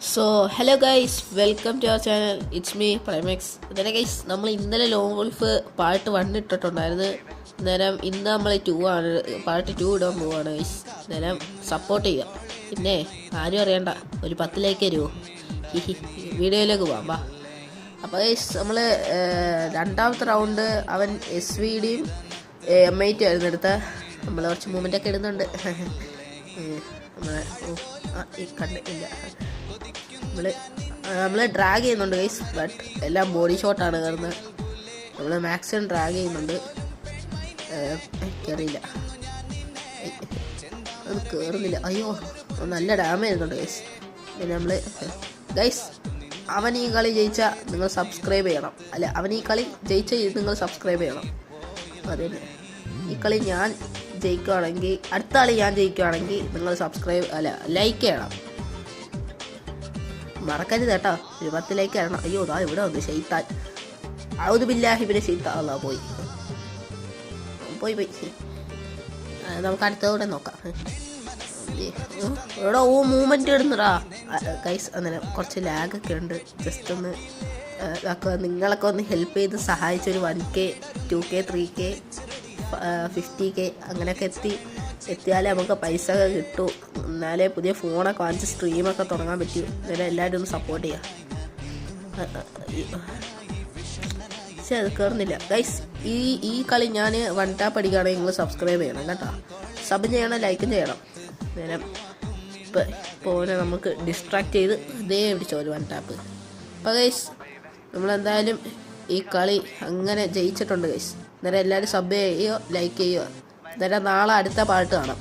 So hello guys, welcome to our channel. It's me Primex. അന്നേരം guys, നമ്മൾ ഇന്നലെ long wolf part 1 ഇട്ടിട്ടുണ്ടായിരുന്നു. അന്നേരം ഇന്ന് നമ്മൾ 2 ആണ്, പാർട്ട് 2 ഇടാൻ പോവാണ് ഗൈസ്. അന്നേരം സപ്പോർട്ട് ചെയ്യുക. പിന്നെ ആരും അറിയണ്ട, ഒരു 10 ലൈക്ക് തരുമോ? വീഡിയോയിലേക്ക് പോവാം വാ. അപ്പോൾ ഗൈസ്, നമ്മൾ രണ്ടാമത്തെ റൗണ്ട് അവൻ SVDയും M8 ആയിരുന്നു എടുത്ത. നമ്മൾ കുറച്ച് മൂവ്മെൻ്റ് ഒക്കെ ഇടുന്നുണ്ട്. നമ്മളെ കണ്ടില്ല, നമ്മൾ ഡ്രാഗ് ചെയ്യുന്നുണ്ട് ഗൈസ്. ബട്ട് എല്ലാം ബോഡി ഷോട്ടാണ് കയറുന്നത്. നമ്മൾ മാക്സിമം ഡ്രാഗ് ചെയ്യുന്നുണ്ട്. കയറിയില്ല, അത് കയറുന്നില്ല. അയ്യോ, നല്ല ഡാമേജ് ചെയ്യുന്നുണ്ട് ഗൈസ്. പിന്നെ നമ്മൾ ഗൈസ്, അവൻ ഈ കളി ജയിച്ചാൽ നിങ്ങൾ സബ്സ്ക്രൈബ് ചെയ്യണം. അല്ല, അവൻ ഈ കളി ജയിച്ച നിങ്ങൾ സബ്സ്ക്രൈബ് ചെയ്യണം. അതെ, ഈ കളി ഞാൻ ജയിക്കുകയാണെങ്കിൽ, അടുത്ത കളി ഞാൻ ജയിക്കുകയാണെങ്കിൽ നിങ്ങൾ സബ്സ്ക്രൈബ് ലൈക്ക് ചെയ്യണം. മറക്കരുത് കേട്ടോ. 10 ലൈക്ക് തരണം. അയ്യോ, ദാ ഇവിടെ വന്നു ഷെയ്ത്താൻ. ഔദു ബില്ലാഹി മിനശ് ശൈത്താൻ. പോയി നമുക്ക് അടുത്തതോടെ നോക്കാം. ഇവിടെ മൂവ്മെൻറ്റ് ഇടുന്നടാ ഗൈസ്. അന്നേരം കുറച്ച് ലാഗൊക്കെ ഉണ്ട്. ജസ്റ്റ് ഒന്ന് നിങ്ങളൊക്കെ ഒന്ന് ഹെൽപ്പ് ചെയ്ത് സഹായിച്ചൊരു 1K 2K 3K 50K അങ്ങനെയൊക്കെ എത്തിയാലേ നമുക്ക് പൈസ കിട്ടൂ. എന്നാലേ പുതിയ ഫോണൊക്കെ വാങ്ങിച്ച് സ്ട്രീമൊക്കെ തുടങ്ങാൻ പറ്റൂ. ഇതെല്ലാം എല്ലാവരും ഒന്ന് സപ്പോർട്ട് ചെയ്യാം. പക്ഷെ അത് കയറുന്നില്ല ഗൈസ്. ഈ കളി ഞാൻ 1 ടാപ്പ് അടിക്കുകയാണെങ്കിൽ നിങ്ങൾ സബ്സ്ക്രൈബ് ചെയ്യണം കേട്ടോ. സബ് ചെയ്യണം, ലൈക്കും ചെയ്യണം. നേരം ഇപ്പോൾ നമുക്ക് ഡിസ്ട്രാക്ട് ചെയ്ത് ഇതേ പിടിച്ചോ ഒരു 1 ടാപ്പ്. അപ്പോൾ ഗൈസ്, നമ്മളെന്തായാലും ഈ കളി അങ്ങനെ ജയിച്ചിട്ടുണ്ട് ഗൈസ്. അന്നേരം എല്ലാവരും സബ് ചെയ്യുകയോ ലൈക്ക് ചെയ്യുകയോ. അന്നേരം നാളെ അടുത്ത പാട്ട് കാണാം.